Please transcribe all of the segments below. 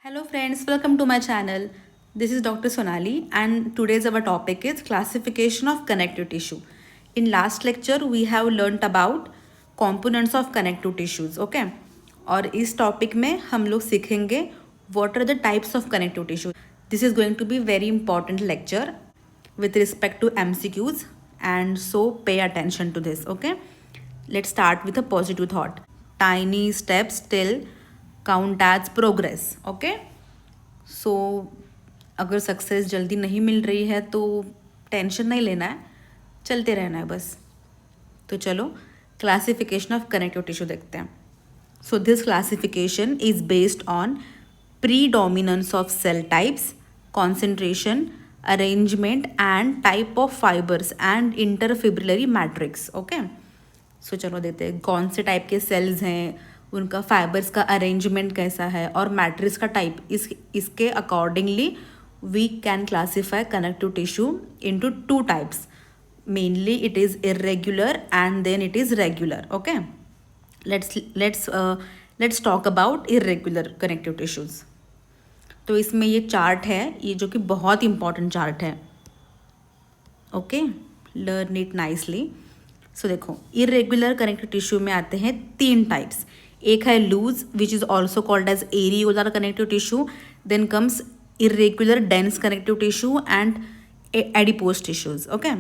Hello friends, welcome to my channel. This is Dr. Sonali and today's our topic is classification of connective tissue. In last lecture we have learnt about components of connective tissues, okay? और इस topic में हम लोग सीखेंगे what are the types of connective tissue. This is going to be very important lecture with respect to MCQs and so pay attention to this, okay? Let's start with a positive thought. Tiny steps till count as progress, okay? सो अगर success जल्दी नहीं मिल रही है तो tension नहीं लेना है, चलते रहना है बस. तो चलो क्लासिफिकेशन ऑफ कनेक्टिव टिश्यू देखते हैं. So this classification is based on predominance of cell types, concentration, arrangement and type of fibers and interfibrillary matrix. Okay, so चलो देखते हैं कौन से टाइप के सेल्स हैं, उनका फाइबर्स का अरेंजमेंट कैसा है और मैट्रिक्स का टाइप. इसके accordingly we can classify connective tissue into two types. Mainly it is irregular and then it is regular. Okay, let's talk about irregular connective tissues. तो इसमें ये चार्ट है, ये जो कि बहुत इंपॉर्टेंट चार्ट है. Okay, learn it nicely. So देखो, इरेग्युलर कनेक्टिव टिश्यू में आते हैं तीन टाइप्स. एक है loose which is also called as areolar connective tissue. Then comes irregular dense connective tissue and adipose tissues. Okay,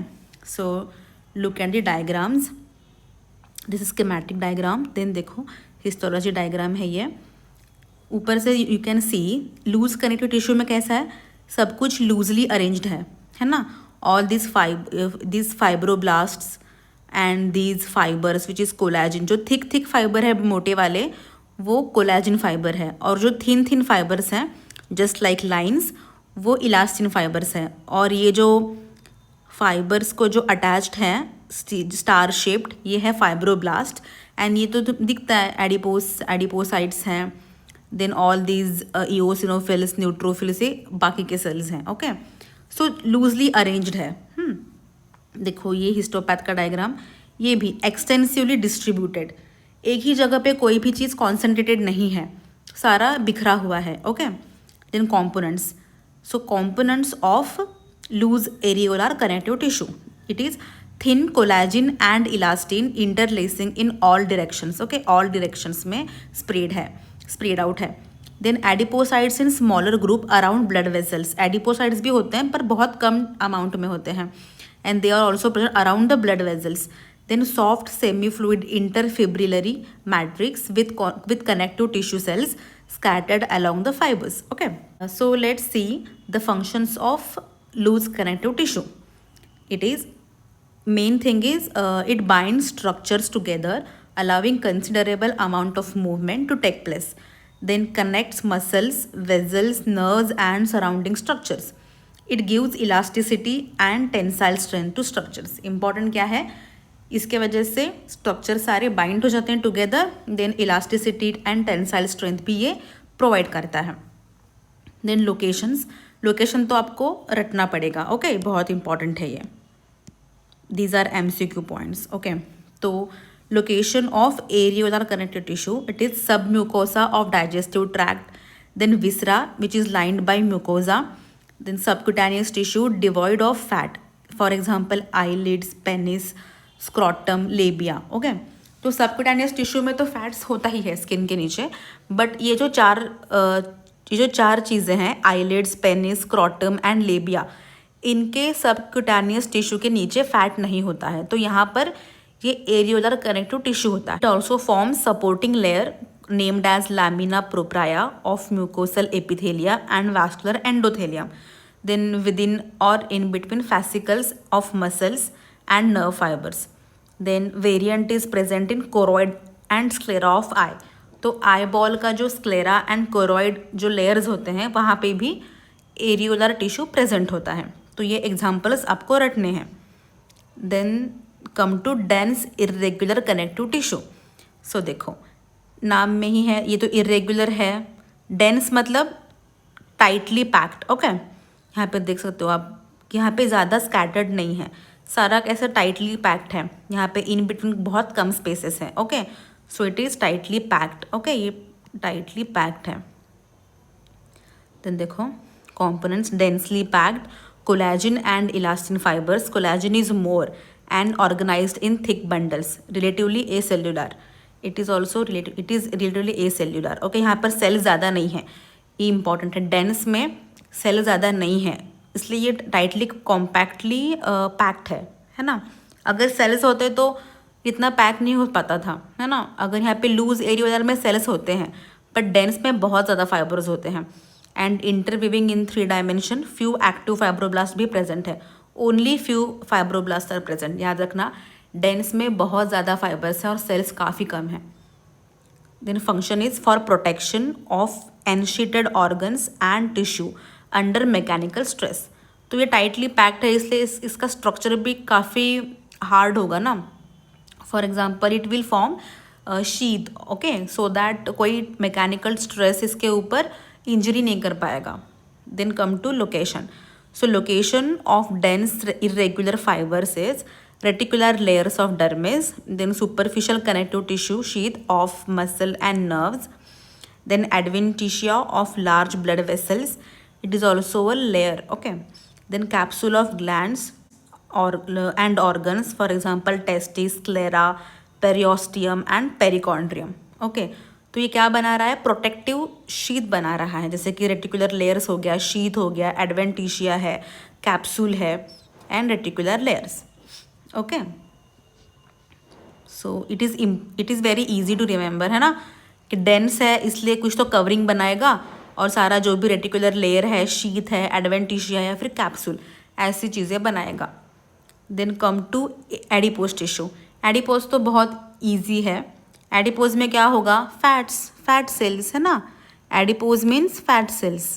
so look at the diagrams. This schematic diagram. Then देखो histology diagram है ये. ऊपर से you can see loose connective tissue में कैसा है, सब कुछ लूजली अरेंज्ड है ना. All this fibroblasts and these fibers which is collagen. जो थिक फाइबर है मोटे वाले वो कोलाजिन फाइबर है, और जो थिन फाइबर्स हैं जस्ट लाइक लाइन्स वो इलास्टिन फाइबर्स हैं. और ये जो फाइबर्स को जो अटैच्ड हैं स्टार शेप्ड, ये है फाइब्रोब्लास्ट. एंड ये तो दिखता है एडिपोसाइट्स हैं. Then all these eosinophils, neutrophils, ये बाकी के सेल्स हैं. ओके, सो लूजली अरेंज्ड है. देखो ये हिस्टोपैथ का डायग्राम, ये भी एक्सटेंसिवली डिस्ट्रीब्यूटेड. एक ही जगह पे कोई भी चीज़ कॉन्सेंट्रेटेड नहीं है, सारा बिखरा हुआ है. Okay, then components. So components of loose areolar connective tissue, it is thin collagen and elastin interlacing in all directions. Okay, all directions में स्प्रेड आउट है. Then adipocytes in smaller group around blood vessels. Adipocytes भी होते हैं पर बहुत कम amount में होते हैं. And they are also present around the blood vessels. Then soft semi-fluid interfibrillary matrix with connective tissue cells scattered along the fibers. Okay, so let's see the functions of loose connective tissue. It is main thing is it binds structures together, allowing considerable amount of movement to take place. Then connects muscles, vessels, nerves and surrounding structures. It gives elasticity and tensile strength to structures. Important क्या है, इसके वजह से structure सारे bind हो जाते हैं together. Then elasticity and tensile strength भी ये प्रोवाइड करता है. देन लोकेशन तो आपको रटना पड़ेगा. ओके, बहुत इंपॉर्टेंट है ये. These are MCQ points. Okay, तो location of areolar connective tissue, it is submucosa of digestive tract. Then viscera which is lined by mucosa. Then subcutaneous tissue devoid of fat, for example eyelids, penis, scrotum, labia. Okay, तो subcutaneous tissue में तो fats होता ही है skin के नीचे, but ये जो चार चीज़ें हैं आईलिड्स, पेनिस, स्क्रॉटम एंड लेबिया, इनके सबक्यूटेनियस टिश्यू के नीचे फैट नहीं होता है. तो यहाँ पर ये एरियोलर कनेक्टिव टिश्यू होता है. It also form supporting layer named as lamina propria of mucosal epithelia and vascular endothelium. Then within or in between fascicles of muscles and nerve fibers. Then variant is present in choroid and sclera of eye. तो eyeball का जो sclera and choroid जो layers होते हैं वहाँ पे भी areolar tissue present होता है. तो ये एग्जाम्पल्स आपको रटने हैं. Then come to dense irregular connective tissue. So देखो नाम में ही है, ये तो इरेग्युलर है. डेंस मतलब टाइटली पैक्ड. ओके, यहाँ पे देख सकते हो आप कि यहाँ पे ज़्यादा स्कैटर्ड नहीं है, सारा कैसे टाइटली पैक्ड है. यहाँ पे इन बिटवीन बहुत कम स्पेसेस हैं. Okay, so it is tightly packed. Okay, ये टाइटली पैक्ड है. देन देखो components densely packed collagen and elastin fibers. Collagen is more and organized in thick bundles, relatively acellular. It is also relative, it is relatively acellular. Okay यहाँ पर cell ज़्यादा नहीं है, ये important है. Dense में सेल ज़्यादा नहीं है, इसलिए ये टाइटली कॉम्पैक्टली पैक्ड है ना. अगर सेल्स होते तो इतना पैक नहीं हो पाता था, है ना. अगर यहाँ पे लूज एरिया वगैरह में सेल्स होते हैं, बट डेंस में बहुत ज़्यादा फाइबर्स होते हैं. And interweaving in 3 dimension, few active fibroblast भी प्रेजेंट है. Only few fibroblast are present. याद रखना, डेंस में बहुत ज़्यादा फाइबर्स हैं और सेल्स काफ़ी कम है. Then function is for protection of ensheathed organs and tissue under mechanical stress. तो ये टाइटली पैक्ड है, इसलिए इसका स्ट्रक्चर भी काफ़ी हार्ड होगा ना. For example it will form sheath, okay, so that कोई मैकेनिकल स्ट्रेस इसके ऊपर इंजरी नहीं कर पाएगा. Then come to location. So location of dense irregular fibers is reticular layers of dermis, then superficial connective tissue sheath of muscle and nerves, then adventitia of large blood vessels. It is also a layer, okay. Then capsule of glands or and organs, for example testes, sclera, periosteum and perichondrium, okay. तो ये क्या बना रहा है, protective sheath बना रहा है. जैसे कि रेटिकुलर लेयर्स हो गया, शीथ हो गया, एडवेंटिशिया है, कैप्सूल है and reticular layers, okay. So it is very easy to remember, है ना, कि डेंस है इसलिए कुछ तो कवरिंग बनाएगा और सारा जो भी रेटिकुलर लेयर है, शीथ है, एडवेंटिशिया या फिर कैप्सूल, ऐसी चीज़ें बनाएगा. Then come to adipose tissue. Adipose तो बहुत इजी है. एडिपोज में क्या होगा, फैट सेल्स, है ना. Adipose means fat cells.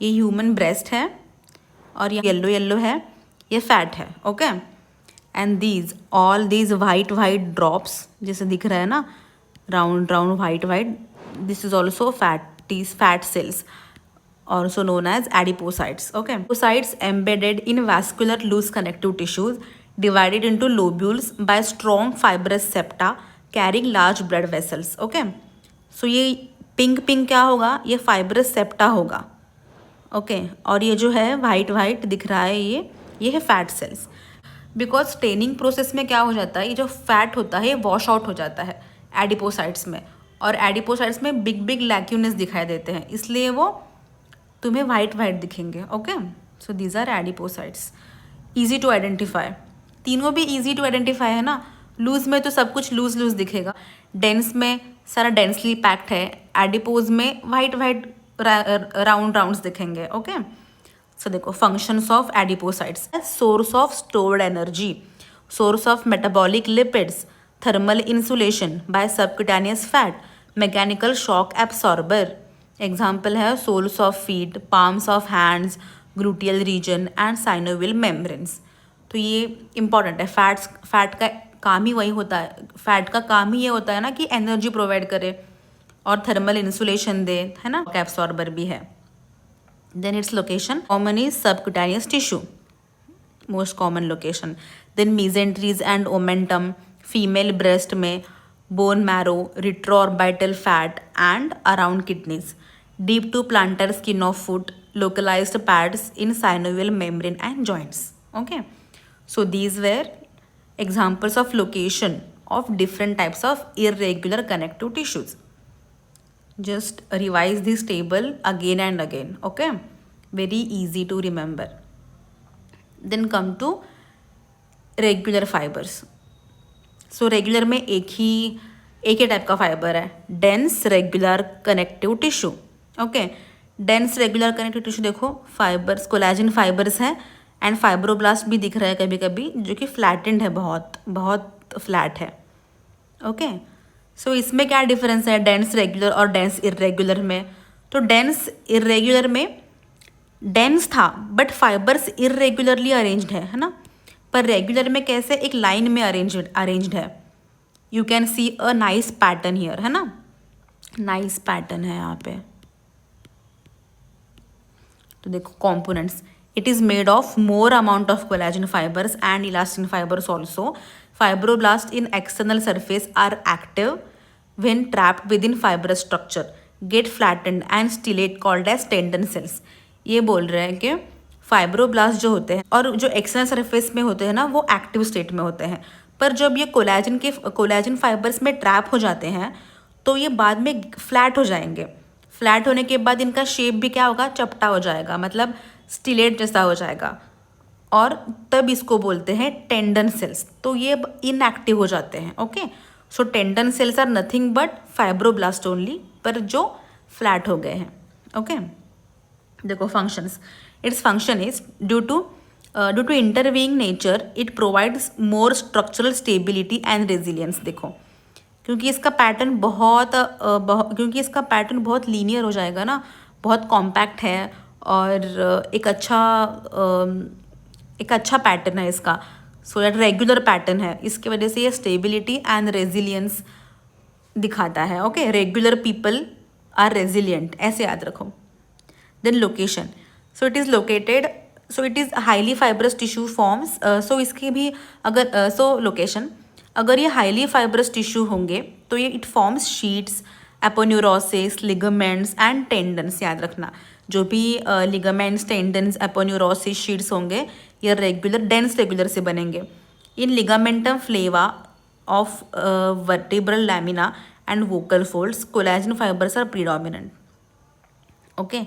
ये ह्यूमन ब्रेस्ट है और ये येलो है, ये फैट है, okay. And all these white drops जैसे दिख रहा है ना, round white, this is also fat cells, also known as adipocytes, okay. Adipocytes embedded in vascular loose connective tissues, divided into lobules by strong fibrous septa carrying large blood vessels, okay. So ये pink क्या होगा, ये fibrous septa होगा, okay. और ये जो है white दिख रहा है, ये है fat cells. Because staining process में क्या हो जाता है, ये जो फैट होता है ये वॉश आउट हो जाता है एडिपोसाइट्स में, और एडिपोसाइट्स में बिग लैक्यूनेस दिखाई देते हैं, इसलिए वो तुम्हें वाइट दिखेंगे, okay. So these are adipocytes. Easy to identify, तीनों भी ईजी टू आइडेंटिफाई है ना. लूज में तो सब कुछ लूज दिखेगा, डेंस में सारा डेंसली पैक्ड है, एडिपोज में वाइट राउंड्स दिखेंगे, ओके. सो देखो functions of adipocytes, source of stored energy, source of metabolic lipids, thermal insulation by subcutaneous fat, mechanical shock absorber. Example है soles of feet, palms of hands, gluteal region and synovial membranes. तो ये important है. Fat का काम ही वही होता है, fat का काम ही ये होता है ना कि एनर्जी प्रोवाइड करे और थर्मल इंसुलेशन दे, है ना. एब्सॉर्बर भी है. Then its location, common is subcutaneous tissue, most common location. Then mesenteries and omentum, female breast में, bone marrow, retroorbital fat and around kidneys. Deep to plantar skin of foot, localized pads in synovial membrane and joints, okay. So these were examples of location of different types of irregular connective tissues. Just revise this table again and again, okay. Very easy to remember. Then come to regular fibers. So regular में एक ही type का fibre है, dense regular connective tissue, okay. Dense regular connective tissue देखो, fibres collagen fibres हैं and fibroblast भी दिख रहा है कभी कभी, जो कि फ्लैटेंड है, बहुत फ्लैट है, ओके. सो इसमें क्या डिफरेंस है डेंस रेगुलर और डेंस इरेगुलर में. तो डेंस इरेगुलर में डेंस था बट फाइबर्स इरेगुलरली अरेंज्ड है ना. पर रेगुलर में कैसे, एक लाइन में अरेंज्ड है. You can C a nice pattern here, है ना, नाइस पैटर्न है यहाँ पे. तो देखो components, it is made of more amount of collagen fibers and elastin fibres also. Fibroblasts in external surface are active when trapped within fibrous structure. Get flattened and stellate called as tendon cells. ये बोल रहे हैं कि fibroblast जो होते हैं और जो एक्सटर्नल सरफेस में होते हैं ना, वो एक्टिव स्टेट में होते हैं, पर जब ये कोलेजन फाइबर्स में ट्रैप हो जाते हैं तो ये बाद में फ्लैट हो जाएंगे। फ्लैट होने के बाद इनका शेप भी क्या होगा, चपटा हो जाएगा, मतलब स्टिलेट जैसा हो जाएगा, और तब इसको बोलते हैं टेंडन सेल्स। तो ये इनएक्टिव हो जाते हैं। Okay, so tendon cells are nothing but fibroblast only, पर जो फ्लैट हो गए हैं। ओके, देखो functions, its function is due to interweaving nature it provides more structural stability and resilience. देखो क्योंकि इसका पैटर्न बहुत लीनियर हो जाएगा ना, बहुत कॉम्पैक्ट है, और एक अच्छा पैटर्न है इसका, सो दैट रेगुलर पैटर्न है, इसकी वजह से ये स्टेबिलिटी एंड रेजिलियंस दिखाता है। Okay, regular people are resilient, ऐसे याद रखो। Then location, so it is highly fibrous tissue forms. So इसकी भी अगर लोकेशन, अगर ये हाईली फाइब्रस टिश्यू होंगे तो ये it forms sheets, aponeurosis, ligaments and tendons. याद रखना, जो भी लिगामेंट्स, टेंडन्स, एपोन्यूरोसिस, शीट्स होंगे ये डेंस रेगुलर से बनेंगे। In ligamentum flava of vertebral lamina and vocal folds collagen fibers are predominant. Okay,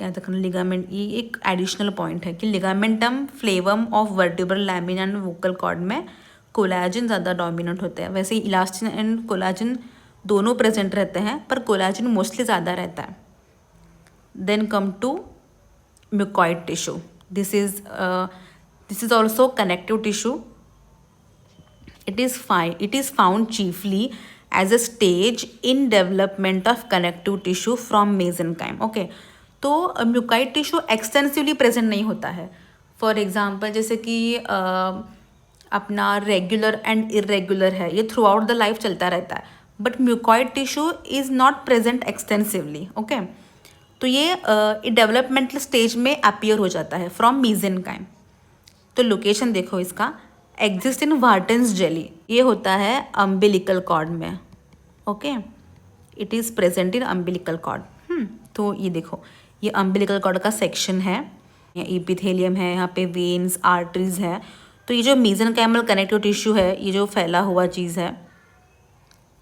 याद रखना लिगामेंट, ये एक एडिशनल पॉइंट है कि ligamentum flavum of vertebral lamina and vocal cord में कोलेजन ज़्यादा डोमिनेंट होते हैं। वैसे इलास्टिन एंड कोलेजन दोनों प्रेजेंट रहते हैं, पर कोलेजन मोस्टली ज़्यादा रहता है। Then come to mucoid tissue, this is also connective tissue. It is found chiefly as a stage in development of connective tissue from mesenchyme. Okay, तो mucoid tissue extensively present नहीं होता है। For example जैसे कि अपना regular and irregular है, ये through out the life चलता रहता है, but mucoid tissue is not present extensively. Okay, तो ये डेवलपमेंटल स्टेज में अपीयर हो जाता है फ्रॉम मेसेनकाइम। तो लोकेशन देखो इसका, एग्जिस्ट इन वार्टन्स जेली, ये होता है अम्बिलिकल कॉर्ड में। Okay, it is present in umbilical cord. तो ये देखो, ये अम्बिलिकल कॉर्ड का सेक्शन है, एपिथेलियम है, यहाँ पे वेन्स, आर्टरीज है। तो ये जो मेसेनकाइमल कनेक्टिव टिश्यू है, ये जो फैला हुआ चीज़ है,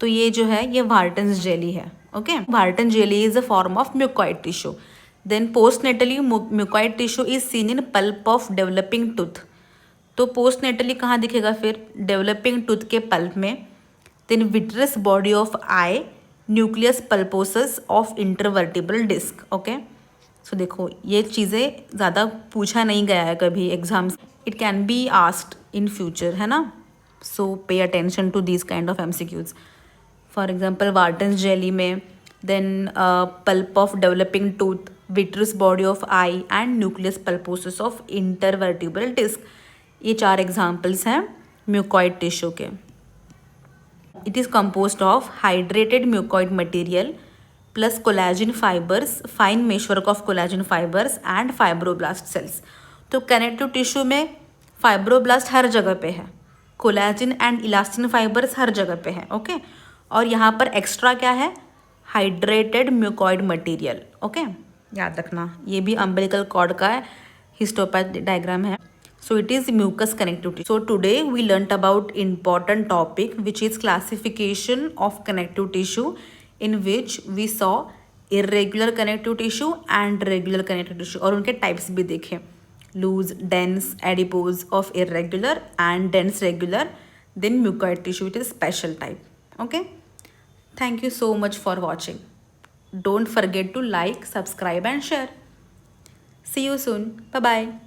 तो ये जो है ये वार्टन्स जेली है। Okay, Wharton jelly is a form of mucoid tissue. Then postnatally mucoid tissue is seen in pulp of developing tooth. तो पोस्टनेटली कहाँ दिखेगा फिर, डेवलपिंग टूथ के पल्प में। Then vitreous body of eye, nucleus pulposus of intervertebral disc. Okay, so देखो ये चीज़ें ज़्यादा पूछा नहीं गया है कभी exams, it can be asked in future, है ना। So pay attention to this kind of MCQs. For example Wharton's jelly में, then pulp of developing tooth, vitreous body of eye and nucleus pulposus of intervertebral disc, ये 4 examples हैं mucoid tissue के। It is composed of hydrated mucoid material plus collagen fibers, fine meshwork of collagen fibers and fibroblast cells. तो connective tissue में fibroblast हर जगह पे है, collagen and elastin fibers हर जगह पे है। ओके, और यहाँ पर एक्स्ट्रा क्या है, हाइड्रेटेड म्यूकॉइड मटेरियल। ओके, याद रखना, ये भी अम्बिलिकल कॉर्ड का हिस्टोपैथ डायग्राम है। So it is mucous connective tissue. So today we learnt about important topic which is classification of connective tissue, in which we saw irregular connective tissue and regular connective tissue, और उनके types भी देखे, loose, dense, adipose of irregular and dense regular, then mucoid tissue which is special type. Okay, thank you so much for watching. Don't forget to like, subscribe and share. See you soon. Bye bye.